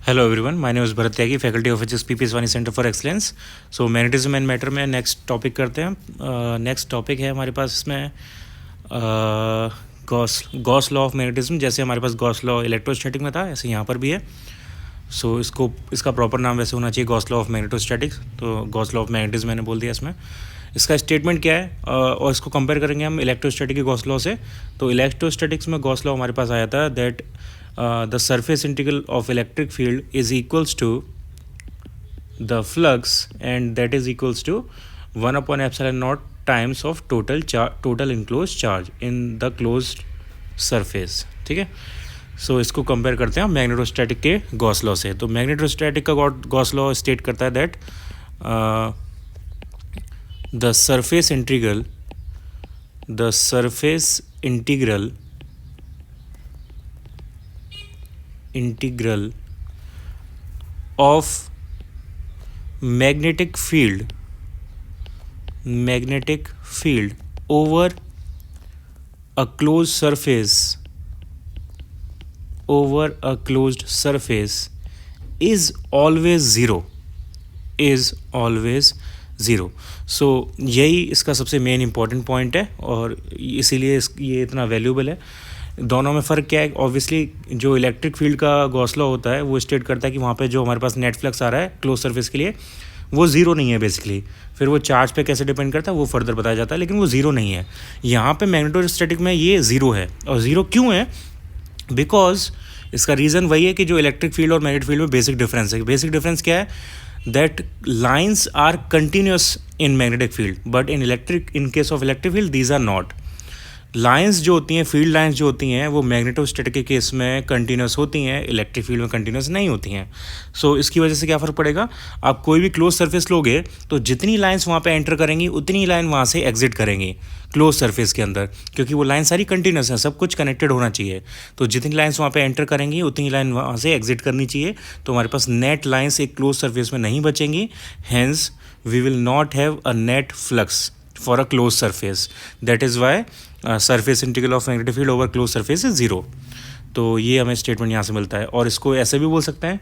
Hello everyone, my name is Bharat Tyagi, faculty of HSP पिसवानी centre for excellence. So magnetism and matter में next topic करते हैं। Next topic है हमारे पास इसमें गॉस लॉ ऑफ मैग्नेटिज्म। जैसे हमारे पास गॉस लॉ इलेक्ट्रोस्टैटिक में था, ऐसे यहाँ पर भी है। सो इसका प्रॉपर नाम वैसे होना चाहिए गॉस लॉ ऑफ मैग्नेटोस्टैटिक्स। तो गॉस लॉ ऑफ मैग्नेटिज्म मैंने बोल दिया इसमें। इसका स्टेटमेंट क्या है और इसको कंपेयर करेंगे हम इलेक्ट्रोस्टैटिक के गॉस लॉ से। तो इलेक्ट्रोस्टैटिक्स में गॉस लॉ हमारे पास आया था that the surface integral of electric field is equals to the flux, and that is equals to 1 upon epsilon naught times of total enclosed charge in the closed surface। ठीक है। सो इसको compare करते हैं हम magnetostatic के Gauss law से। तो magnetostatic का गॉस लॉ स्टेट करता है that the surface integral of magnetic field over a closed surface is always zero. So यही इसका सबसे मेन इंपॉर्टेंट पॉइंट है और इसीलिए ये इतना वैल्यूबल है। दोनों में फ़र्क क्या है? ऑब्वियसली जो इलेक्ट्रिक फील्ड का गॉस लॉ होता है वो स्टेट करता है कि वहाँ पे जो हमारे पास नेट फ्लक्स आ रहा है क्लोज सरफेस के लिए वो ज़ीरो नहीं है बेसिकली। फिर वो चार्ज पे कैसे डिपेंड करता है वो फर्दर बताया जाता है, लेकिन वो ज़ीरो नहीं है। यहाँ पे मैग्नेटोस्टैटिक में ये ज़ीरो है। और ज़ीरो क्यों है? बिकॉज इसका रीज़न वही है कि जो इलेक्ट्रिक फील्ड और मैग्नेटिक फील्ड में बेसिक डिफरेंस है। बेसिक डिफरेंस क्या है? That lines are continuous in magnetic field, but in case of electric field these are not. Lines जो होती हैं, फील्ड लाइंस जो होती हैं, वो मैग्नेटोस्टैटिक के केस में कंटिन्यूस होती हैं, इलेक्ट्रिक फील्ड में कंटिन्यूस नहीं होती हैं। सो इसकी वजह से क्या फ़र्क पड़ेगा? आप कोई भी क्लोज सरफेस लोगे तो जितनी लाइंस वहाँ पे एंटर करेंगी उतनी लाइन वहाँ से एग्जिट करेंगी क्लोज सरफेस के अंदर, क्योंकि वो लाइन सारी कंटिन्यूस है, सब कुछ कनेक्टेड होना चाहिए। तो जितनी लाइंस वहाँ पे एंटर करेंगी उतनी लाइन वहाँ से एग्जिट करनी चाहिए। तो हमारे पास नेट लाइंस एक क्लोज सरफेस में नहीं बचेंगी। Hence we will not have a net flux for a close surface. That is why surface integral of magnetic field over close surface is zero. तो ये हमें स्टेटमेंट यहाँ से मिलता है। और इसको ऐसे भी बोल सकते हैं,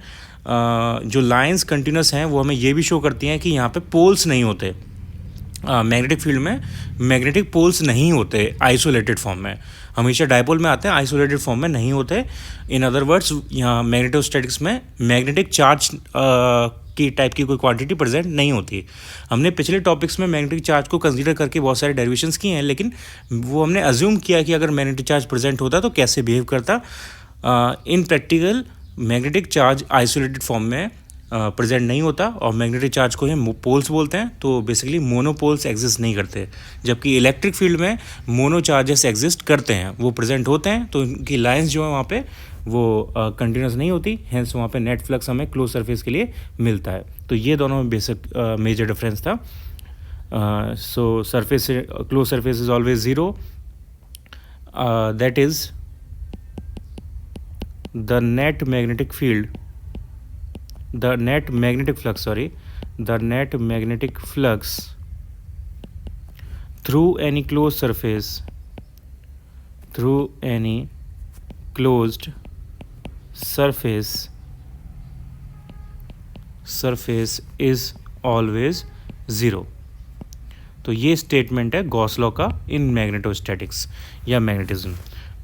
जो लाइंस कंटिन्यूस हैं वो हमें ये भी शो करती हैं कि यहाँ पे पोल्स नहीं होते। मैग्नेटिक फील्ड में मैग्नेटिक पोल्स नहीं होते आइसोलेटेड फॉर्म में, हमेशा डायपोल में आते हैं, आइसोलेटेड फॉर्म में नहीं होते। इन अदर वर्ड्स यहाँ मैग्नेटोस्टैटिक्स में मैग्नेटिक चार्ज की टाइप की कोई क्वांटिटी प्रेजेंट नहीं होती। हमने पिछले टॉपिक्स में मैग्नेटिक चार्ज को कंसीडर करके बहुत सारे डेरिवेशंस किए हैं, लेकिन वो हमने अज्यूम किया कि अगर मैग्नेटिक चार्ज प्रेजेंट होता तो कैसे बिहेव करता। इन practical magnetic charge isolated form में प्रेजेंट नहीं होता और मैग्नेटिक चार्ज को हम पोल्स बोलते हैं। तो बेसिकली मोनोपोल्स एग्जिस्ट नहीं करते, जबकि इलेक्ट्रिक फील्ड में मोनो चार्जेस एग्जिस्ट करते हैं, वो प्रेजेंट होते हैं। तो उनकी लाइंस जो है वहाँ पे वो कंटिन्यूस नहीं होती, हैंस वहाँ पे नेट फ्लक्स हमें क्लोज सरफेस के लिए मिलता है। तो ये दोनों में बेसिक मेजर डिफरेंस था। सो surface close surface is always zero. That is the net magnetic flux through any closed surface is always zero. तो ये स्टेटमेंट है गॉस लॉ का इन मैग्नेटोस्टैटिक्स या मैग्नेटिज्म।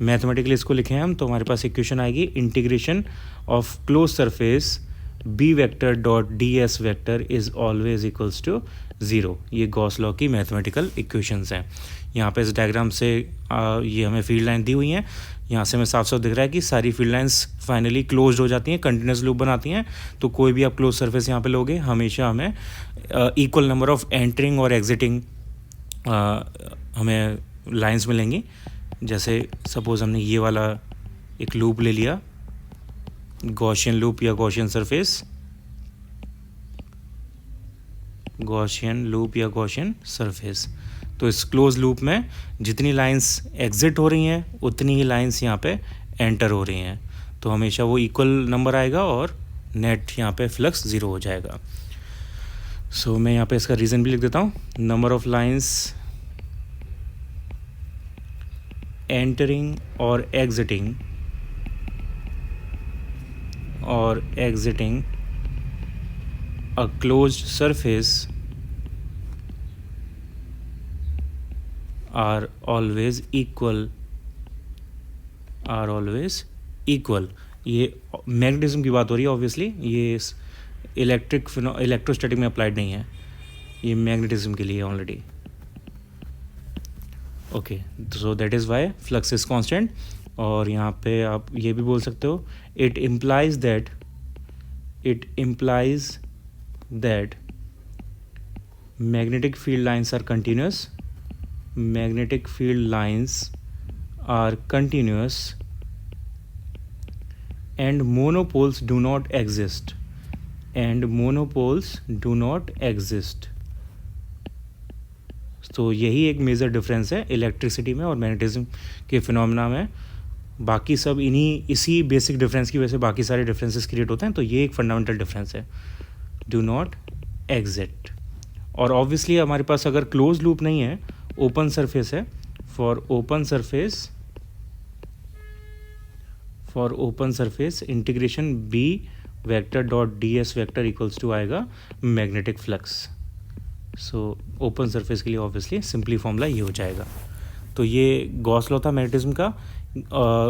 मैथमेटिकली इसको लिखें हम तो हमारे पास इक्वेशन आएगी integration of close surface B vector dot D S vector is always equals to zero. ये गॉस लॉ की मैथमेटिकल इक्वेशंस हैं। यहाँ पे इस डायग्राम से ये हमें फील्ड लाइन दी हुई हैं। यहाँ से हमें साफ साफ दिख रहा है कि सारी फील्ड लाइंस फाइनली क्लोज हो जाती हैं, कंटिन्यूस लूप बनाती हैं। तो कोई भी आप क्लोज सरफेस यहाँ पे लोगे हमेशा हमें इक्वल नंबर ऑफ एंटरिंग और एग्जिटिंग हमें लाइंस मिलेंगी। जैसे सपोज हमने ये वाला एक लूप ले लिया, गॉसियन लूप या गॉसियन सरफेस। तो इस क्लोज लूप में जितनी लाइंस एग्जिट हो रही हैं उतनी ही लाइंस यहाँ पे एंटर हो रही हैं। तो हमेशा वो इक्वल नंबर आएगा और नेट यहाँ पे फ्लक्स ज़ीरो हो जाएगा। सो मैं यहाँ पे इसका रीज़न भी लिख देता हूँ। नंबर ऑफ लाइंस एंटरिंग और exiting or exiting a closed surface are always equal, ये मैग्नेटिज्म की बात हो रही है ऑब्वियसली, ये इलेक्ट्रोस्टैटिक में अप्लाइड नहीं है, ये मैग्नेटिज्म के लिए already. Okay, so that is why flux is constant. और यहाँ पे आप ये भी बोल सकते हो, it implies that magnetic field lines are continuous, and monopoles do not exist. तो यही एक मेजर डिफरेंस है इलेक्ट्रिसिटी में और मैग्नेटिज्म के फिनोमेना में. बाकी सब इसी बेसिक डिफरेंस की वजह से बाकी सारे डिफरेंसेस क्रिएट होते हैं. तो ये एक फंडामेंटल डिफरेंस है, डू नॉट एग्जिट. और ऑब्वियसली हमारे पास अगर क्लोज लूप नहीं है, ओपन सरफेस है, for open surface integration B vector dot D S vector equals to आएगा magnetic flux. So open surface के लिए ऑब्वियसली सिंपली फॉर्मूला ये हो जाएगा. तो ये गॉस लॉ था मैग्नेटिज्म का.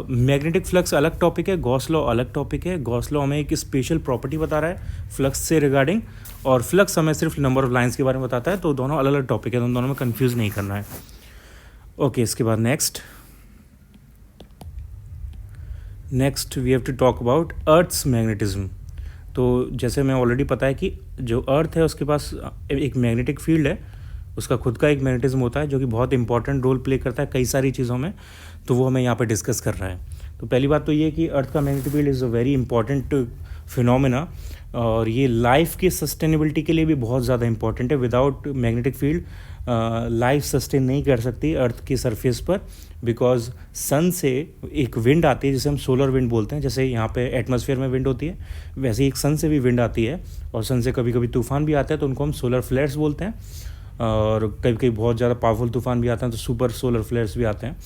मैग्नेटिक फ्लक्स अलग टॉपिक है, गॉस लॉ अलग टॉपिक है. गॉस लॉ हमें एक स्पेशल प्रॉपर्टी बता रहा है फ्लक्स से रिगार्डिंग, और फ्लक्स हमें सिर्फ नंबर ऑफ लाइंस के बारे में बताता है. तो दोनों अलग अलग टॉपिक है, तो दोनों में कंफ्यूज नहीं करना है. ओके, इसके बाद next we have to talk about earth's magnetism. तो जैसे मैं ऑलरेडी पता है कि जो अर्थ है उसके पास एक मैग्नेटिक फील्ड है, उसका खुद का एक मैग्नेटिज्म होता है जो कि बहुत इंपॉर्टेंट रोल प्ले करता है कई सारी चीज़ों में. तो वो हमें यहाँ पे डिस्कस कर रहा है. तो पहली बात तो ये कि अर्थ का magnetic field is a very important phenomena, और ये लाइफ की सस्टेनेबिलिटी के लिए भी बहुत ज़्यादा इंपॉर्टेंट है. Without magnetic field life sustain नहीं कर सकती अर्थ की सरफेस पर, बिकॉज सन से एक विंड आती है जिसे हम सोलर विंड बोलते हैं. जैसे यहाँ पे एटमॉस्फेयर में विंड होती है, वैसे ही एक सन से भी विंड आती है, और सन से कभी कभी तूफान भी आता है, तो उनको हम सोलर फ्लेयर्स बोलते हैं. और कभी कभी बहुत ज़्यादा पावरफुल तूफान भी आते हैं, तो सुपर सोलर फ्लेयर्स भी आते हैं.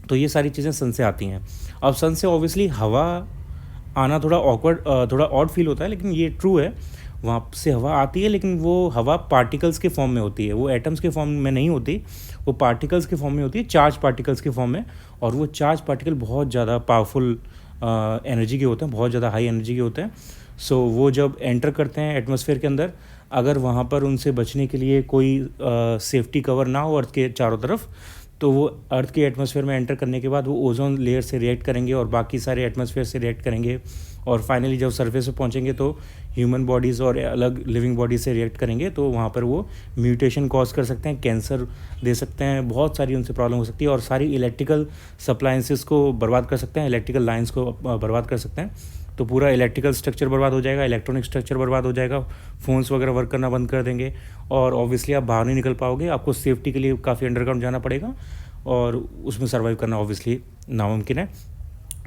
तो ये सारी चीज़ें सन से आती हैं. अब सन से ऑब्वियसली हवा आना थोड़ा ऑकवर्ड, थोड़ा ऑड फील होता है, लेकिन ये ट्रू है. वहाँ से हवा आती है, लेकिन वो हवा पार्टिकल्स के फॉर्म में होती है, वो एटम्स के फॉर्म में नहीं होती, वो पार्टिकल्स के फॉर्म में होती है, चार्ज पार्टिकल्स के फॉर्म में. और वो चार्ज पार्टिकल बहुत ज़्यादा पावरफुल एनर्जी के होते हैं, बहुत ज़्यादा हाई एनर्जी के होते हैं. सो वो जब एंटर करते हैं एटमॉस्फेयर के अंदर, अगर वहाँ पर उनसे बचने के लिए कोई सेफ्टी कवर ना हो अर्थ के चारों तरफ, तो वो अर्थ के एटमॉस्फेयर में एंटर करने के बाद वो ओजोन लेयर से रिएक्ट करेंगे और बाकी सारे एटमॉस्फेयर से रिएक्ट करेंगे, और फाइनली जब सरफेस पे पहुँचेंगे तो ह्यूमन बॉडीज़ और अलग लिविंग बॉडी से रिएक्ट करेंगे. तो वहाँ पर वो म्यूटेशन कॉज कर सकते हैं, कैंसर दे सकते हैं, बहुत सारी उनसे प्रॉब्लम हो सकती है, और सारी इलेक्ट्रिकल सप्लाइंसेस को बर्बाद कर सकते हैं, इलेक्ट्रिकल लाइन्स को बर्बाद कर सकते हैं. तो पूरा इलेक्ट्रिकल स्ट्रक्चर बर्बाद हो जाएगा, इलेक्ट्रॉनिक स्ट्रक्चर बर्बाद हो जाएगा, फ़ोन्स वगैरह वर्क करना बंद कर देंगे, और ऑब्वियसली आप बाहर नहीं निकल पाओगे. आपको सेफ्टी के लिए काफ़ी अंडरग्राउंड जाना पड़ेगा, और उसमें सर्वाइव करना ऑब्वियसली नामुमकिन है.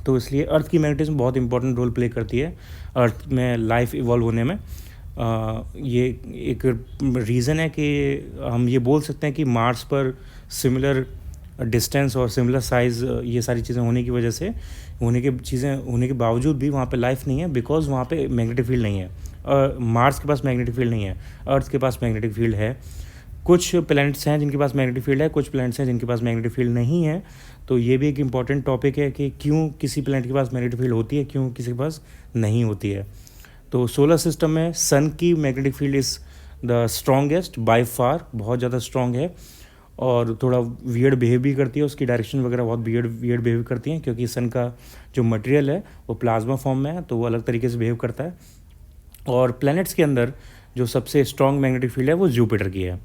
तो इसलिए अर्थ की मैग्नेटिज्म बहुत इंपॉर्टेंट रोल प्ले करती है अर्थ में लाइफ इवॉल्व होने में. ये एक रीज़न है कि हम ये बोल सकते हैं कि मार्स पर सिमिलर डिस्टेंस और सिमिलर साइज़, ये सारी चीज़ें होने की वजह से, होने के बावजूद भी वहाँ पे लाइफ नहीं है, बिकॉज वहाँ पे मैग्नेटिक फील्ड नहीं है. मार्स के पास मैग्नेटिक फील्ड नहीं है, अर्थ के पास मैग्नेटिक फील्ड है. कुछ प्लैनेट्स हैं जिनके पास मैग्नेटिक फील्ड है, कुछ प्लैनेट्स हैं जिनके पास मैग्नेटिक फील्ड नहीं है. तो ये भी एक इम्पॉर्टेंट टॉपिक है कि क्यों किसी प्लैनेट के पास मैग्नेटिक फील्ड होती है, क्यों किसी के पास नहीं होती है. तो सोलर सिस्टम में सन की magnetic field is the strongest by far, बहुत ज़्यादा स्ट्रॉन्ग है, और थोड़ा वियर्ड बिहेव भी करती है, उसकी डायरेक्शन वगैरह बहुत वियर्ड बिहेव करती हैं, क्योंकि सन का जो मटेरियल है वो प्लाज्मा फॉर्म में है, तो वो अलग तरीके से बिहेव करता है. और प्लैनेट्स के अंदर जो सबसे स्ट्रॉन्ग मैग्नेटिक फील्ड है वो जुपिटर की है.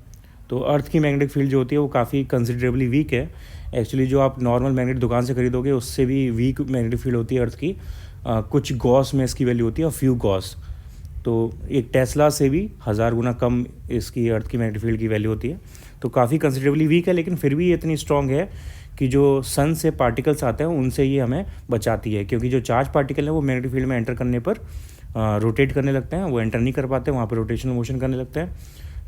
तो अर्थ की मैग्नेटिक फील्ड जो होती है वो काफ़ी कंसिडरेबली वीक है. एक्चुअली जो आप नॉर्मल मैग्नेट दुकान से खरीदोगे उससे भी वीक मैग्नेटिक फील्ड होती है अर्थ की. कुछ गॉस में इसकी वैल्यू होती है, और फ्यू गॉस. तो एक टेस्ला से भी 1000 गुना कम इसकी अर्थ की मैग्नेटिक फील्ड की वैल्यू होती है. तो काफ़ी कंसिडरेबली वीक है, लेकिन फिर भी ये इतनी स्ट्रॉन्ग है कि जो सन से पार्टिकल्स आते हैं उनसे ये हमें बचाती है, क्योंकि जो चार्ज पार्टिकल है वो मैग्नेटिक फील्ड में एंटर करने पर रोटेट करने लगते हैं, वो एंटर नहीं कर पाते, वहाँ पर रोटेशनल मोशन करने लगते हैं.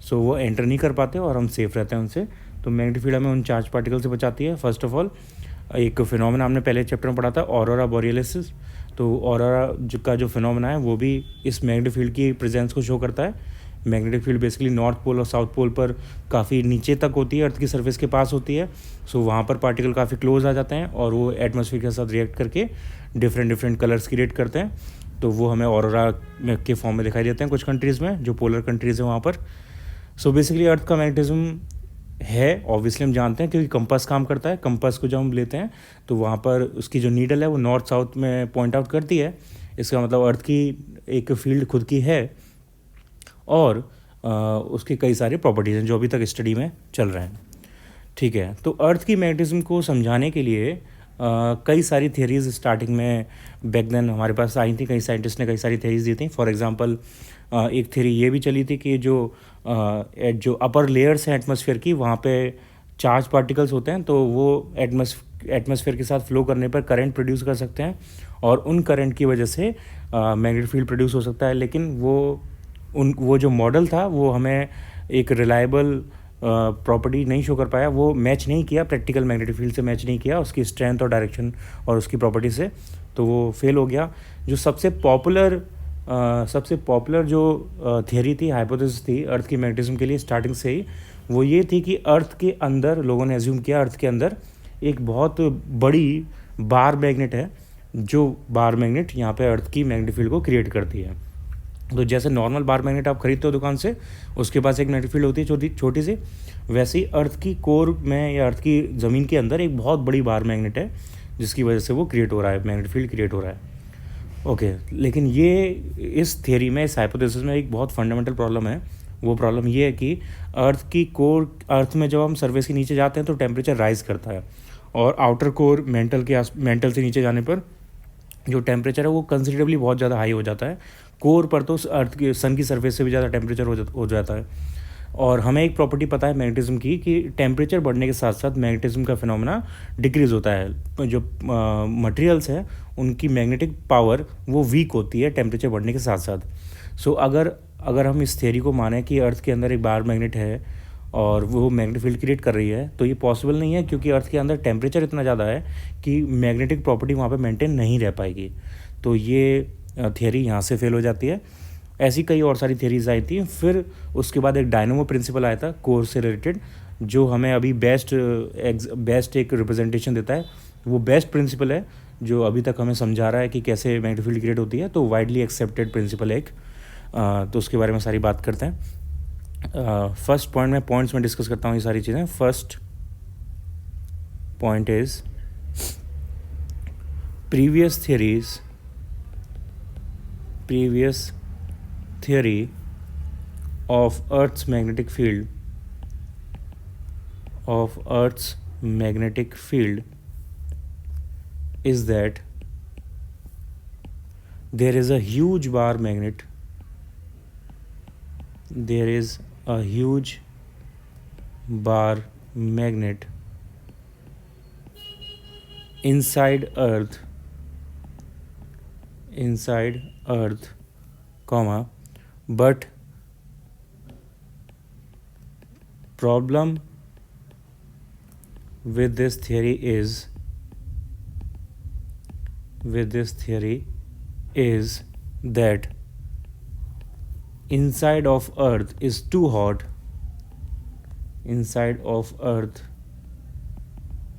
सो वो एंटर नहीं कर पाते और हम सेफ रहते हैं उनसे. तो मैग्नेटिक फील्ड हमें उन चार्ज पार्टिकल से बचाती है. फर्स्ट ऑफ ऑल एक फिनोमेना हमने पहले चैप्टर में पढ़ा था, ऑरोरा बोरियलिस. तो ऑरोरा का जो फिनोमेना है वो भी इस मैग्नेटिक फील्ड की प्रेजेंस को शो करता है। Magnetic field basically north pole और साउथ पोल पर काफ़ी नीचे तक होती है, अर्थ की सरफेस के पास होती है। सो वहाँ पर पार्टिकल काफ़ी क्लोज आ जाते हैं और वो एटमॉस्फेयर के साथ रिएक्ट करके डिफरेंट डिफरेंट कलर्स क्रिएट करते हैं। तो वो हमें ऑरोरा के फॉर्म में दिखाई देते हैं कुछ कंट्रीज़ में, जो पोलर कंट्रीज़ हैं वहाँ पर। सो बेसिकली अर्थ का मैग्नेटिज्म है, ऑब्वियसली हम जानते हैं क्योंकि कंपास काम करता है। कंपास को जब हम लेते हैं तो वहाँ पर उसकी जो नीडल है वो नॉर्थ साउथ में पॉइंट आउट करती है। इसका मतलब अर्थ की एक फील्ड खुद की है और उसके कई सारे प्रॉपर्टीज़ हैं जो अभी तक स्टडी में चल रहे हैं। ठीक है, तो अर्थ की मैग्नेटिज्म को समझाने के लिए कई सारी थियरीज स्टार्टिंग में बैक देन हमारे पास आई थी। कई साइंटिस्ट ने कई सारी थियरीज दी थी। फॉर एग्जांपल एक थियरी ये भी चली थी कि जो अपर लेयर्स हैं एटमॉस्फेयर की, वहाँ पे चार्ज पार्टिकल्स होते हैं, तो वो एटमॉस्फेयर के साथ फ्लो करने पर करंट प्रोड्यूस कर सकते हैं और उन करंट की वजह से मैग्नेटिक फील्ड प्रोड्यूस हो सकता है। लेकिन वो जो मॉडल था वो हमें एक रिलायबल प्रॉपर्टी नहीं शो कर पाया, वो मैच नहीं किया, प्रैक्टिकल मैग्नेटिक फील्ड से मैच नहीं किया उसकी स्ट्रेंथ और डायरेक्शन और उसकी प्रॉपर्टी से, तो वो फेल हो गया। जो सबसे पॉपुलर जो थियरी थी, हाइपोथेसिस थी अर्थ की मैग्नेटिज्म के लिए स्टार्टिंग से ही, वो ये थी कि अर्थ के अंदर, लोगों ने एज्यूम किया अर्थ के अंदर एक बहुत बड़ी बार मैग्नेट है, जो बार मैग्नेट यहाँ पे अर्थ की मैग्नेटिक फील्ड को क्रिएट करती है। तो जैसे नॉर्मल बार मैग्नेट आप खरीदते हो दुकान से, उसके पास एक मैग्नेटिक फील्ड होती है छोटी सी, वैसे ही अर्थ की कोर में या अर्थ की ज़मीन के अंदर एक बहुत बड़ी बार मैग्नेट है जिसकी वजह से वो क्रिएट हो रहा है, मैग्नेटिक फील्ड क्रिएट हो रहा है। ओके, लेकिन ये इस थियरी में, इस हाइपोथेसिस में एक बहुत फंडामेंटल प्रॉब्लम है। वो प्रॉब्लम ये है कि अर्थ में जब हम सरफेस के नीचे जाते हैं तो टेम्परेचर राइज करता है और आउटर कोर मेंटल से नीचे जाने पर जो टेम्परेचर है वो कंसिडरेबली बहुत ज़्यादा हाई हो जाता है। कोर पर तो अर्थ की सन की सरफेस से भी ज़्यादा टेम्परेचर हो जाता है। और हमें एक प्रॉपर्टी पता है मैग्नेटिज्म की कि टेम्परेचर बढ़ने के साथ साथ मैग्नेटिज्म का फिनोमेना डिक्रीज़ होता है। जो मटेरियल्स हैं उनकी मैग्नेटिक पावर वो वीक होती है टेम्परेचर बढ़ने के साथ साथ। सो अगर हम इस थियरी को माने कि अर्थ के अंदर एक बार मैग्नेट है और वो मैग्नेटिक फील्ड क्रिएट कर रही है, तो ये पॉसिबल नहीं है क्योंकि अर्थ के अंदर टेम्परेचर इतना ज़्यादा है कि मैग्नेटिक प्रॉपर्टी वहाँ पे मेंटेन नहीं रह पाएगी। तो ये थियरी यहाँ से फेल हो जाती है। ऐसी कई और सारी थियरीज आई थी। फिर उसके बाद एक डायनोमो प्रिंसिपल आया था कोर से रिलेटेड, जो हमें अभी बेस्ट एक रिप्रेजेंटेशन देता है। वो बेस्ट प्रिंसिपल है जो अभी तक हमें समझा रहा है कि कैसे मैग्नेटिक फील्ड क्रिएट होती है। तो वाइडली एक्सेप्टेड प्रिंसिपल है एक, तो उसके बारे में सारी बात करते हैं। फर्स्ट पॉइंट में पॉइंट्स में डिस्कस करता हूँ ये सारी चीज़ें। First point is previous theory of Earth's magnetic field is that there is a huge bar magnet. There is a huge bar magnet inside Earth, comma, but problem with this theory is that inside of Earth is too hot. Inside of Earth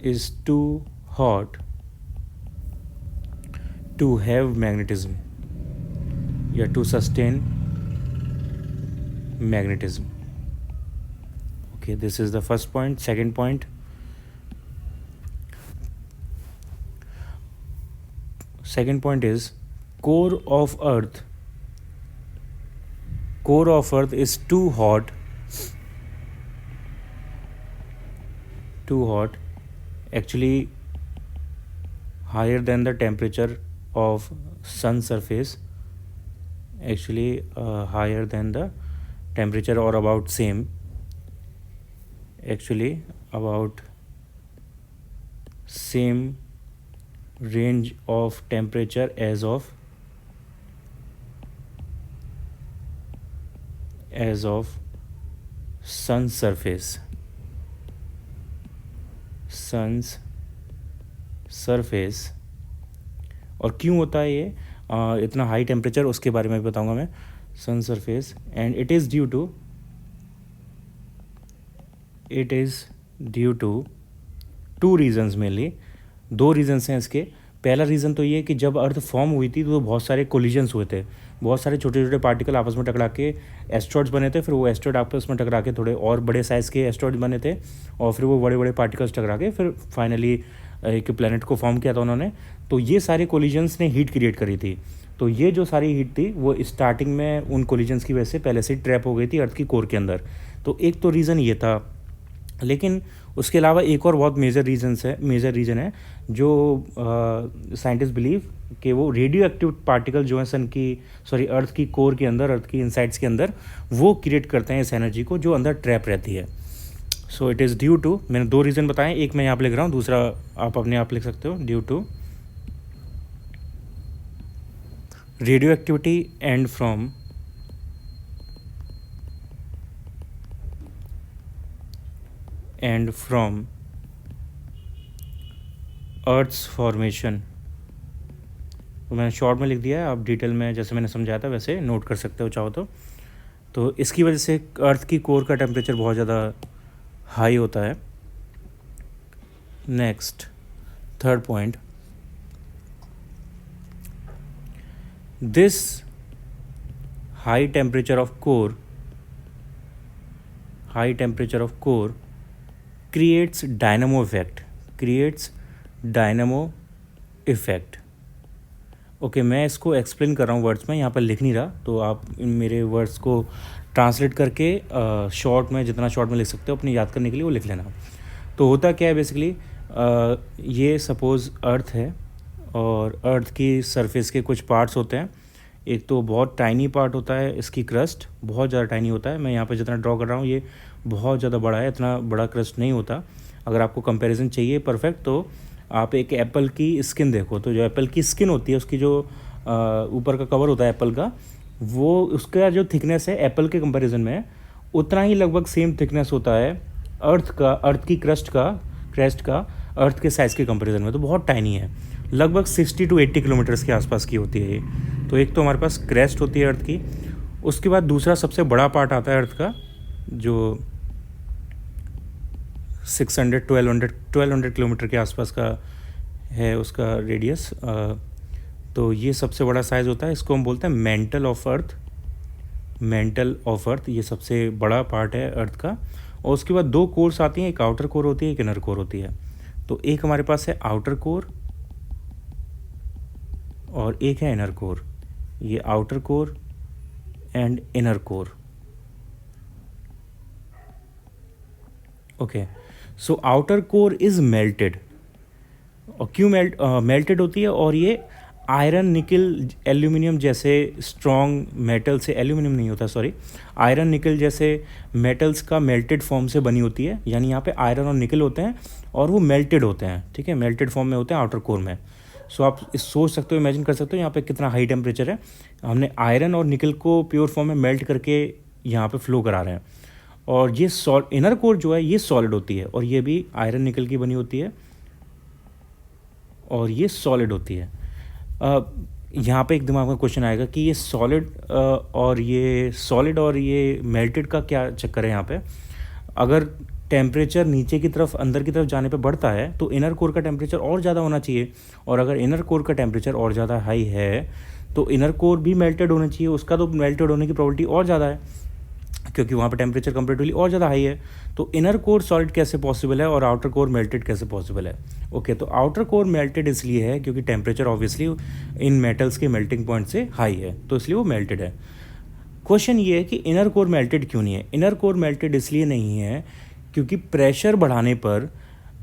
is too hot to have magnetism, या to sustain magnetism. Okay, this is the first point. Second point, is core of Earth is too hot, actually higher than the temperature of sun surface, higher than the temperature or about same, about same range of temperature as of sun's surface और क्यों होता है ये इतना high temperature, उसके बारे में भी बताऊंगा मैं। Sun surface, and it is due to two reasons mainly. दो रीजन्स हैं इसके। पहला रीज़न तो ये कि जब अर्थ फॉर्म हुई थी तो बहुत सारे कोलिजन्स हुए थे, बहुत सारे छोटे छोटे पार्टिकल आपस में टकरा के एस्ट्रॉइड्स बने थे। फिर वो एस्ट्रॉइड आपस में टकरा के थोड़े और बड़े साइज़ के एस्ट्रॉइड बने थे, और फिर वो बड़े बड़े पार्टिकल्स टकरा के फिर फाइनली एक प्लेनेट को फॉर्म किया था उन्होंने। तो ये सारे कोलिजन्स ने हीट क्रिएट करी थी। तो ये जो सारी हीट थी वो स्टार्टिंग में उन कोलिजन्स की वजह से पहले से ट्रैप हो गई थी अर्थ की कोर के अंदर। तो एक तो रीज़न ये था, लेकिन उसके अलावा एक और बहुत मेजर रीज़न है जो साइंटिस्ट बिलीव कि वो रेडियो एक्टिव पार्टिकल जो है अर्थ की कोर के अंदर, अर्थ की इनसाइड्स के अंदर, वो क्रिएट करते हैं इस एनर्जी को जो अंदर ट्रैप रहती है। So it is due to, मैंने दो रीज़न बताए, एक मैं यहाँ पर लिख रहा हूँ, दूसरा आप अपने आप लिख सकते हो, due to radioactivity and from earth's formation. तो मैंने शॉर्ट में लिख दिया है, आप डिटेल में जैसे मैंने समझाया था वैसे नोट कर सकते हो चाहो तो। तो इसकी वजह से अर्थ की कोर का टेम्परेचर बहुत ज़्यादा हाई होता है। Next, third point, this high temperature of core creates dynamo effect। Okay, मैं इसको एक्सप्लेन कर रहा हूँ वर्ड्स में, यहाँ पर लिख नहीं रहा, तो आप इन मेरे वर्ड्स को ट्रांसलेट करके शॉर्ट में, जितना शॉर्ट में लिख सकते हो अपनी याद करने के लिए, वो लिख लेना। तो होता क्या है बेसिकली, ये सपोज़ अर्थ है और अर्थ की सरफेस के कुछ पार्ट्स होते हैं। एक तो बहुत टाइनी पार्ट होता है इसकी क्रस्ट, बहुत ज़्यादा टाइनी होता है। मैं यहाँ पे जितना ड्रॉ कर रहा हूँ ये बहुत ज़्यादा बड़ा है, इतना बड़ा क्रस्ट नहीं होता। अगर आपको कंपैरिजन चाहिए परफेक्ट, तो आप एक एप्पल की स्किन देखो, तो जो एप्पल की स्किन होती है, उसकी जो ऊपर का कवर होता है एप्पल का, वो उसका जो थिकनेस है एप्पल के कंपैरिजन में उतना ही लगभग सेम थिकनेस होता है अर्थ की क्रस्ट का अर्थ के साइज़ के कंपैरिजन में। तो बहुत टाइनी है, लगभग 60 to 80 किलोमीटर्स के आसपास की होती है ये। तो एक तो हमारे पास क्रेस्ट होती है अर्थ की, उसके बाद दूसरा सबसे बड़ा पार्ट आता है अर्थ का जो 1200 किलोमीटर के आसपास का है उसका रेडियस। तो ये सबसे बड़ा साइज़ होता है, इसको हम बोलते हैं मेंटल ऑफ अर्थ। ये सबसे बड़ा पार्ट है अर्थ का। और उसके बाद दो कोर्स आती हैं, एक आउटर कोर होती है, एक इनर कोर होती है। तो एक हमारे पास है आउटर कोर और एक है इनर कोर। ये outer core and inner core. Okay, so outer core is melted. और क्यों मेल्टेड होती है? और ये आयरन, निकल, एल्यूमिनियम जैसे स्ट्रॉन्ग मेटल से, एल्यूमिनियम नहीं होता सॉरी, आयरन निकल जैसे मेटल्स का मेल्टेड फॉर्म से बनी होती है। यानी यहाँ पे आयरन और निकल होते हैं और वो मेल्टेड होते हैं, ठीक है, मेल्टेड फॉर्म में होते हैं आउटर कोर में। सो आप सोच सकते हो, इमेजिन कर सकते हो यहाँ पे कितना हाई टेम्परेचर है। हमने आयरन और निकल को प्योर फॉर्म में मेल्ट करके यहाँ पे फ्लो करा रहे हैं। और ये इनर कोर जो है ये सॉलिड होती है, और ये भी आयरन निकल की बनी होती है, और ये सॉलिड होती है। यहाँ पे एक दिमाग में क्वेश्चन आएगा कि ये सॉलिड और ये मेल्टेड का क्या चक्कर है यहाँ पे। अगर टेम्परेचर नीचे की तरफ, अंदर की तरफ जाने पे बढ़ता है तो इनर कोर का टेम्परेचर और ज़्यादा होना चाहिए, और अगर इनर कोर का टेम्परेचर और ज़्यादा हाई है तो इनर कोर भी मेल्टेड होना चाहिए, उसका तो मेल्टेड होने की प्रोबेबिलिटी और ज़्यादा है क्योंकि वहाँ पे टेम्परेचर कंपेरेटिवली और ज़्यादा हाई है। तो इनर कोर सॉलिड कैसे पॉसिबल है और आउटर कोर मेल्टेड कैसे पॉसिबल है? ओके, तो आउटर कोर मेल्टेड इसलिए है क्योंकि टेम्परेचर ऑब्वियसली इन मेटल्स के मेल्टिंग पॉइंट से हाई है, तो इसलिए वो मेल्टेड है। क्वेश्चन ये है कि इनर कोर मेल्टेड क्यों नहीं है? इनर कोर मेल्टेड इसलिए नहीं है क्योंकि प्रेशर बढ़ाने पर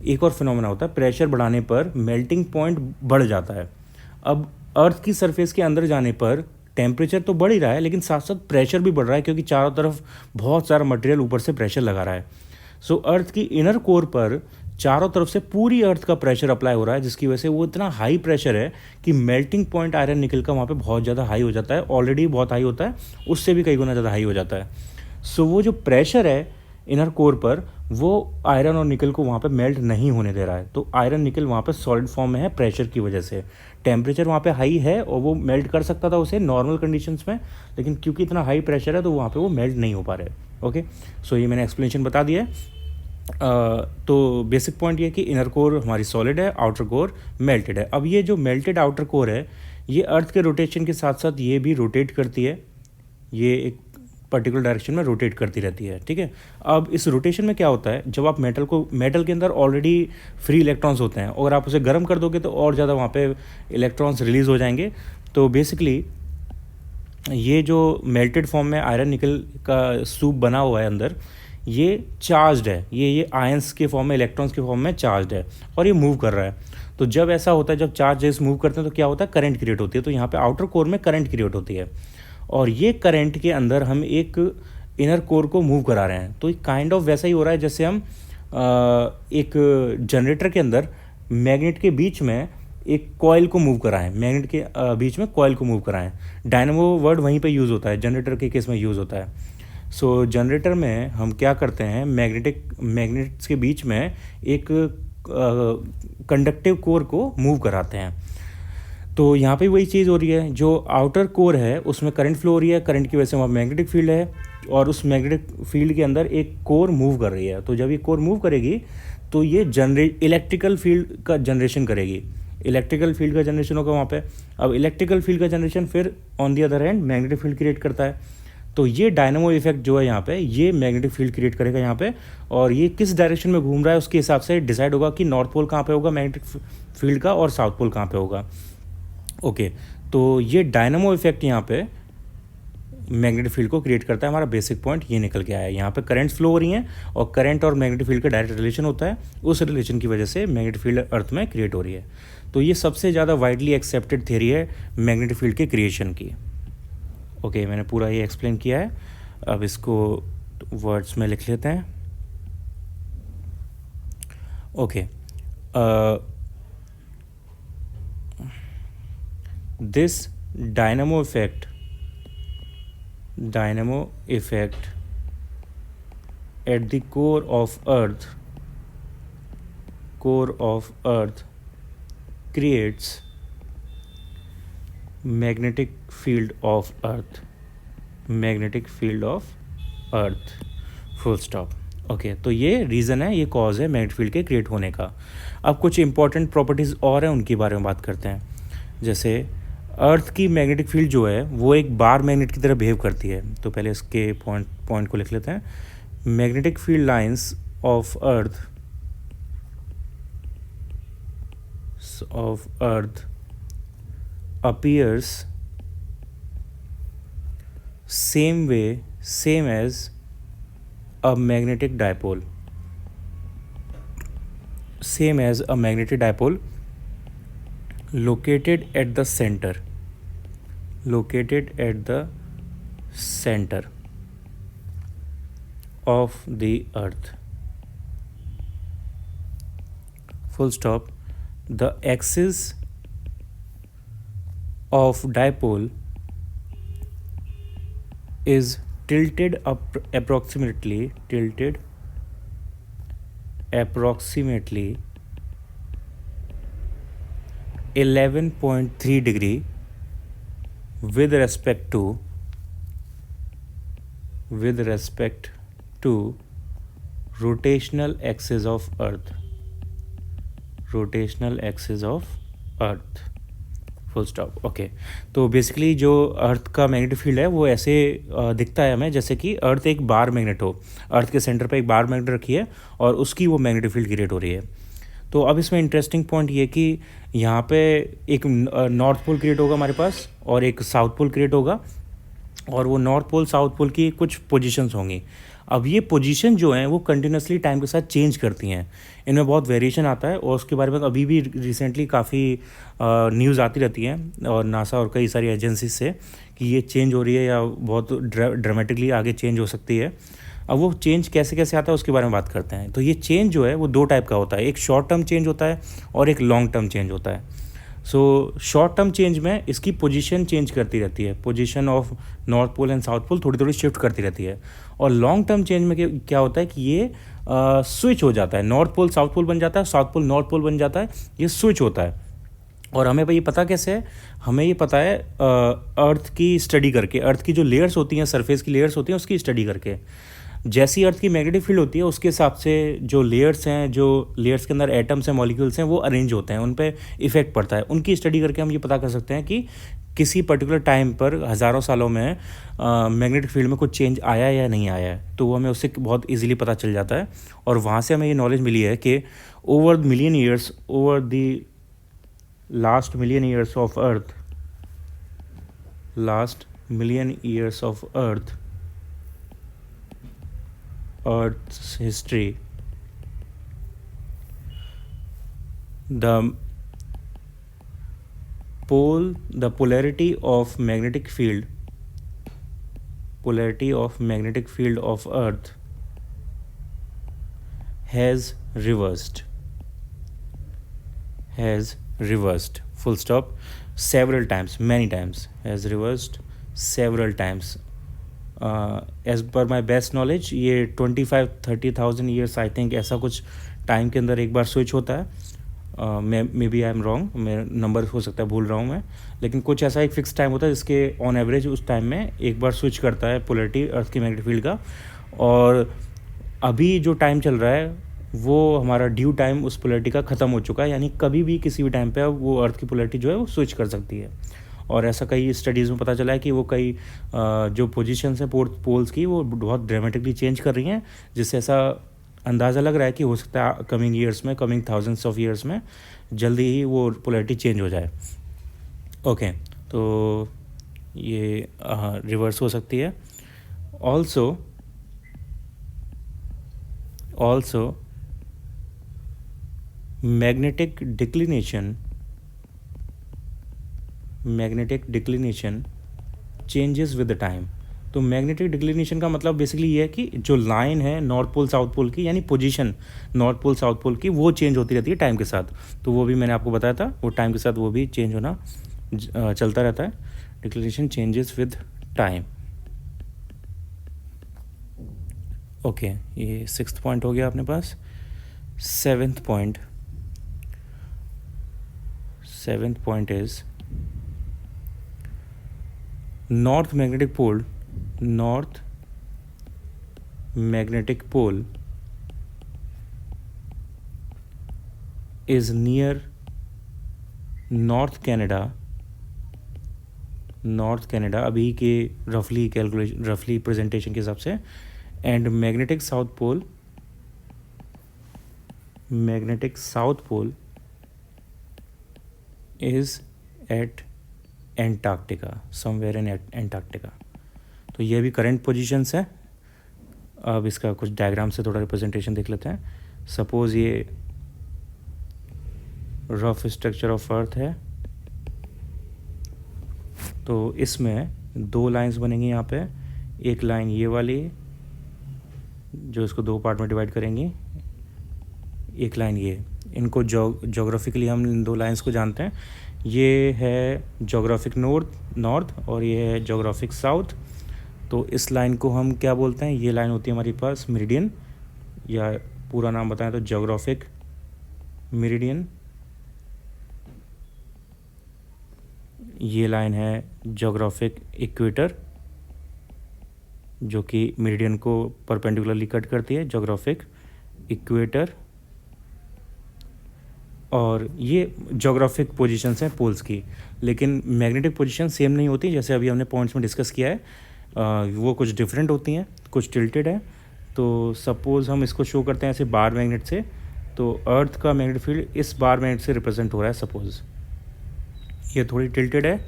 एक और फिनोमेना होता है, प्रेशर बढ़ाने पर मेल्टिंग पॉइंट बढ़ जाता है। अब अर्थ की सरफेस के अंदर जाने पर टेम्परेचर तो बढ़ ही रहा है, लेकिन साथ साथ प्रेशर भी बढ़ रहा है क्योंकि चारों तरफ बहुत सारा मटेरियल ऊपर से प्रेशर लगा रहा है। सो अर्थ की इनर कोर पर चारों तरफ से पूरी अर्थ का प्रेशर अप्लाई हो रहा है, जिसकी वजह से वो इतना हाई प्रेशर है कि मेल्टिंग पॉइंट आयरन निकल का वहाँ पे बहुत ज़्यादा हाई हो जाता है। ऑलरेडी बहुत हाई होता है, उससे भी कई गुना ज़्यादा हाई हो जाता है। सो वो जो प्रेशर है इनर कोर पर वो आयरन और निकल को वहाँ पे मेल्ट नहीं होने दे रहा है। तो आयरन निकल वहाँ पे सॉलिड फॉर्म में है प्रेशर की वजह से। टेम्परेचर वहाँ पे हाई है और वो मेल्ट कर सकता था उसे नॉर्मल कंडीशंस में, लेकिन क्योंकि इतना हाई प्रेशर है तो वहाँ पे वो मेल्ट नहीं हो पा रहे। ओके, सो ये मैंने एक्सप्लेनेशन बता दिया है। तो बेसिक पॉइंट ये है कि इनर कोर हमारी सॉलिड है, आउटर कोर मेल्टेड है। अब ये जो मेल्टेड आउटर कोर है ये अर्थ के रोटेशन के साथ साथ ये भी रोटेट करती है, ये एक पर्टिकुलर डायरेक्शन में रोटेट करती रहती है। ठीक है, अब इस रोटेशन में क्या होता है, जब आप मेटल के अंदर ऑलरेडी फ्री इलेक्ट्रॉन्स होते हैं और आप उसे गर्म कर दोगे तो और ज़्यादा वहाँ पे इलेक्ट्रॉन्स रिलीज़ हो जाएंगे। तो बेसिकली ये जो मेल्टेड फॉर्म में आयरन निकल का सूप बना हुआ है अंदर, ये चार्ज्ड है, ये आयंस के फॉर्म में, इलेक्ट्रॉन्स के फॉर्म में चार्ज्ड है और ये मूव कर रहा है। तो जब ऐसा होता है, जब चार्जेस मूव करते हैं तो क्या होता है, करंट क्रिएट होती है। तो यहाँ पे आउटर कोर में करंट क्रिएट होती है और ये करंट के अंदर हम एक इनर कोर को मूव करा रहे हैं। तो काइंड ऑफ वैसा ही हो रहा है जैसे हम एक जनरेटर के अंदर मैग्नेट के बीच में एक कॉइल को मूव कराएं, मैग्नेट के बीच में कॉइल को मूव कराएं। डायनामो वर्ड वहीं पे यूज़ होता है, जनरेटर के केस में यूज़ होता है। सो जनरेटर में हम क्या करते हैं, मैग्नेट्स के बीच में एक कंडक्टिव कोर को मूव कराते हैं। तो यहाँ पे वही चीज़ हो रही है, जो आउटर कोर है उसमें करंट फ्लो हो रही है, करंट की वजह से वहाँ मैग्नेटिक फील्ड है और उस मैग्नेटिक फील्ड के अंदर एक कोर मूव कर रही है। तो जब ये कोर मूव करेगी तो ये इलेक्ट्रिकल फील्ड का जनरेशन करेगी, इलेक्ट्रिकल फील्ड का जनरेशन होगा वहाँ पे। अब इलेक्ट्रिकल फील्ड का जनरेशन फिर on the other hand magnetic field create करता है। तो ये डायनामो इफेक्ट जो है यहाँ पे, ये मैग्नेटिक फील्ड क्रिएट करेगा यहाँ पे, और ये किस डायरेक्शन में घूम रहा है उसके हिसाब से डिसाइड होगा कि नॉर्थ पोल कहाँ पे होगा मैग्नेटिक फील्ड का और साउथ पोल कहाँ पे होगा। ओके, तो ये डायनामो इफेक्ट यहाँ पे मैग्नेटिक फील्ड को क्रिएट करता है। हमारा बेसिक पॉइंट ये निकल के आया है। यहाँ पे करंट्स फ्लो हो रही हैं और करंट और मैग्नेटिक फील्ड का डायरेक्ट रिलेशन होता है, उस रिलेशन की वजह से मैग्नेटिक फील्ड अर्थ में क्रिएट हो रही है। तो ये सबसे ज़्यादा वाइडली एक्सेप्टेड थ्योरी है मैग्नेटिक फील्ड के क्रिएशन की। ओके, मैंने पूरा ये एक्सप्लेन किया है, अब इसको वर्ड्स में लिख लेते हैं। Okay, this dynamo effect at the core of earth creates magnetic field of earth full stop। Okay, तो ये रीज़न है, ये कॉज है मैग्नेटिक फील्ड के क्रिएट होने का। अब कुछ इंपॉर्टेंट प्रॉपर्टीज़ और हैं, उनके बारे में बात करते हैं। जैसे अर्थ की मैग्नेटिक फील्ड जो है वो एक बार मैग्नेट की तरह बिहेव करती है। तो पहले इसके पॉइंट को लिख लेते हैं। Magnetic field lines of earth appears same as a magnetic dipole located at the center of the earth, full stop। The axis of dipole is tilted approximately 11.3 degree with respect to rotational axis of earth, full stop. Okay, तो basically जो अर्थ का magnetic field है वो ऐसे दिखता है हमें जैसे कि अर्थ एक बार मैग्नेट हो, अर्थ के सेंटर पे एक बार मैग्नेट रखी है और उसकी वो मैग्नेटिक फील्ड क्रिएट हो रही है। तो अब इसमें इंटरेस्टिंग पॉइंट ये कि यहाँ पे एक नॉर्थ पोल क्रिएट होगा हमारे पास और एक साउथ पोल क्रिएट होगा, और वो नॉर्थ पोल साउथ पोल की कुछ पोजीशंस होंगी। अब ये पोजीशन जो हैं वो कंटिन्यूसली टाइम के साथ चेंज करती हैं, इनमें बहुत वेरिएशन आता है और उसके बारे में अभी भी रिसेंटली काफ़ी न्यूज़ आती रहती हैं और नासा और कई सारी एजेंसीज से कि ये चेंज हो रही है या बहुत ड्रामेटिकली आगे चेंज हो सकती है। अब वो चेंज कैसे कैसे आता है उसके बारे में बात करते हैं। तो ये चेंज जो है वो दो टाइप का होता है, एक शॉर्ट टर्म चेंज होता है और एक लॉन्ग टर्म चेंज होता है। सो शॉर्ट टर्म चेंज में इसकी पोजीशन चेंज करती रहती है, position of north pole and south pole थोड़ी थोड़ी शिफ्ट करती रहती है। और लॉन्ग टर्म चेंज में क्या होता है कि ये स्विच हो जाता है, नॉर्थ पोल साउथ पोल बन जाता है, साउथ पोल नॉर्थ पोल बन जाता है, ये स्विच होता है। और हमें भाई ये पता कैसे है, हमें ये पता है अर्थ की स्टडी करके, अर्थ की जो लेयर्स होती हैं, सरफेस की लेयर्स होती हैं, उसकी स्टडी करके। जैसी अर्थ की मैग्नेटिक फील्ड होती है उसके हिसाब से जो लेयर्स हैं, जो लेयर्स के अंदर एटम्स हैं, मॉलिक्यूल्स हैं, वो अरेंज होते हैं, उन पे इफेक्ट पड़ता है। उनकी स्टडी करके हम ये पता कर सकते हैं कि किसी पर्टिकुलर टाइम पर हज़ारों सालों में मैग्नेटिक फील्ड में कुछ चेंज आया या नहीं आया है, तो वो हमें उससे बहुत इजीली पता चल जाता है। और वहाँ से हमें ये नॉलेज मिली है कि over million years, over the last million years of earth, last million years of Earth's history, the polarity of magnetic field, of Earth has reversed, full stop, several times, many times, has reversed several times. As per my best knowledge ये 25-30,000 years I think ऐसा कुछ time के अंदर एक बार switch होता है। Maybe I am wrong, मेरा number हो सकता है भूल रहा हूँ मैं, लेकिन कुछ ऐसा एक फिक्स टाइम होता है जिसके ऑन एवरेज उस टाइम में एक बार स्विच करता है पोलैरिटी अर्थ की मैग्नेटिक फील्ड का। और अभी जो टाइम चल रहा है वो हमारा ड्यू टाइम उस पोलैरिटी का ख़त्म हो चुका है, यानी कभी भी किसी भी टाइम पे वो अर्थ की पोलैरिटी जो है वो स्विच कर सकती है। और ऐसा कई स्टडीज़ में पता चला है कि वो कई जो पोजीशंस हैं पोल्स की वो बहुत ड्रामेटिकली चेंज कर रही हैं, जिससे ऐसा अंदाज़ा लग रहा है कि हो सकता है कमिंग ईयर्स में, कमिंग थाउजेंड्स ऑफ ईयर्स में जल्दी ही वो पोलैरिटी चेंज हो जाए। ओके, तो ये रिवर्स हो सकती है। Also magnetic declination changes with the time. तो मैग्नेटिक डिक्लिनेशन का मतलब बेसिकली ये है कि जो लाइन है नॉर्थ पोल साउथ पोल की, यानी position north pole south pole की, वो चेंज होती रहती है टाइम के साथ। तो वो भी मैंने आपको बताया था, वो टाइम के साथ वो भी चेंज होना चलता रहता है। Declination changes with time. Okay, ये 6th पॉइंट हो गया अपने पास। 7th point is North magnetic pole is near North Canada अभी के रफली प्रेजेंटेशन के हिसाब से, and magnetic south pole is at Antarctica, somewhere in Antarctica. तो ये भी करंट पोजीशंस है। अब इसका कुछ डायग्राम से थोड़ा रिप्रेजेंटेशन देख लेते हैं। सपोज ये रफ स्ट्रक्चर ऑफ अर्थ है, तो इसमें 2 लाइंस बनेंगी यहाँ पे। एक लाइन ये वाली जो इसको 2 पार्ट में डिवाइड करेंगी, एक लाइन ये। इनको जोग्राफिकली हम इन 2 लाइंस को जानते हैं। ये है जोग्राफिक नॉर्थ और ये है जोग्राफिक साउथ। तो इस लाइन को हम क्या बोलते हैं, ये लाइन होती है हमारे पास मेरिडियन, या पूरा नाम बताएं तो जोग्राफिक मेरिडियन। ये लाइन है जोग्राफिक इक्वेटर, जो कि मेरिडियन को परपेंडिकुलरली कट करती है, जोग्राफिक इक्वेटर। और ये जोग्राफिक पोजीशंस हैं पोल्स की, लेकिन मैग्नेटिक पोजीशन सेम नहीं होती, जैसे अभी हमने पॉइंट्स में डिस्कस किया है। वो कुछ डिफरेंट होती हैं, कुछ टिल्टेड है। तो सपोज़ हम इसको शो करते हैं ऐसे बार मैग्नेट से, तो अर्थ का मैग्नेटिक फील्ड इस बार मैग्नेट से रिप्रेजेंट हो रहा है। सपोज़ ये थोड़ी टिल्टेड है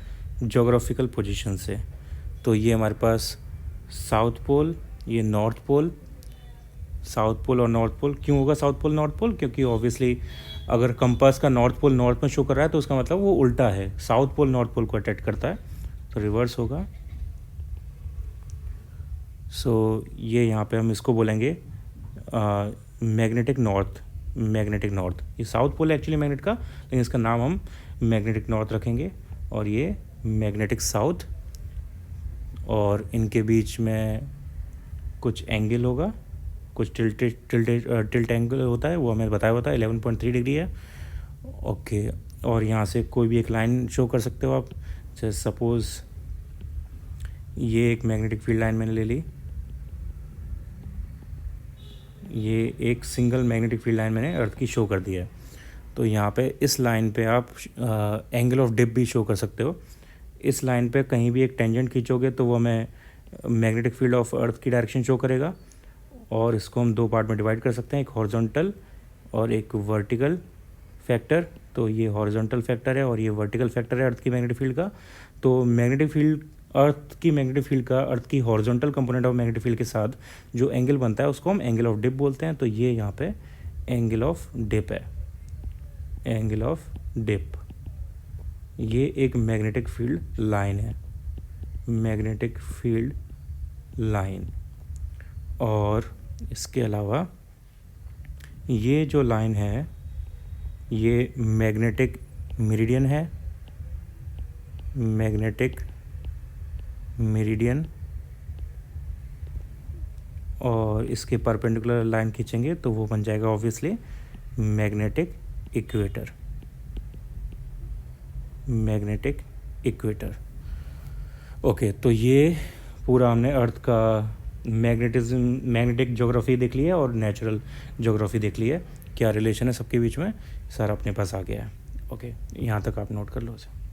जोग्राफिकल पोजीशन से। तो ये हमारे पास साउथ पोल, ये नॉर्थ पोल। साउथ पोल और नॉर्थ पोल क्यों होगा साउथ पोल नॉर्थ पोल? क्योंकि ऑब्वियसली अगर कंपास का नॉर्थ पोल नॉर्थ में शो कर रहा है तो उसका मतलब वो उल्टा है, साउथ पोल नॉर्थ पोल को अटैक करता है, तो रिवर्स होगा। सो ये यहाँ पे हम इसको बोलेंगे मैग्नेटिक नॉर्थ। ये साउथ पोल है एक्चुअली मैग्नेट का, लेकिन इसका नाम हम मैग्नेटिक नॉर्थ रखेंगे और ये मैग्नेटिक साउथ, और इनके बीच में कुछ एंगल होगा, कुछ टिल्ट एंगल होता है, वो हमें बताया होता है 11.3 डिग्री है। ओके, और यहाँ से कोई भी एक लाइन शो कर सकते हो आप। जैसे सपोज़ ये एक मैग्नेटिक फील्ड लाइन मैंने ले ली, ये एक सिंगल मैग्नेटिक फील्ड लाइन मैंने अर्थ की शो कर दी है। तो यहाँ पे इस लाइन पे आप एंगल ऑफ डिप भी शो कर सकते हो। इस लाइन पे कहीं भी एक टेंजेंट खींचोगे तो वो हमें मैग्नेटिक फील्ड ऑफ अर्थ की डायरेक्शन शो करेगा, और इसको हम दो पार्ट में डिवाइड कर सकते हैं, एक हॉरिजॉन्टल और एक वर्टिकल फैक्टर। तो ये हॉरिजॉन्टल फैक्टर है और ये वर्टिकल फैक्टर है अर्थ की मैग्नेटिक फील्ड का। तो मैग्नेटिक फील्ड, अर्थ की मैग्नेटिक फील्ड का अर्थ की horizontal component of magnetic field के साथ जो एंगल बनता है उसको हम एंगल ऑफ डिप बोलते हैं। तो ये यहाँ पे एंगल ऑफ डिप है, एंगल ऑफ डिप। ये एक मैग्नेटिक फील्ड लाइन है, मैग्नेटिक फील्ड लाइन। और इसके अलावा ये जो लाइन है ये मैग्नेटिक मेरिडियन है, मैग्नेटिक मेरिडियन, और इसके परपेंडिकुलर लाइन खींचेंगे तो वो बन जाएगा obviously magnetic equator, magnetic equator. Okay, तो ये पूरा हमने अर्थ का मैग्नेटिक ज्योग्राफी देख ली है और नेचुरल ज्योग्राफी देख ली है, क्या रिलेशन है सबके बीच में, सारा अपने पास आ गया है। ओके, यहाँ तक आप नोट कर लो उसे।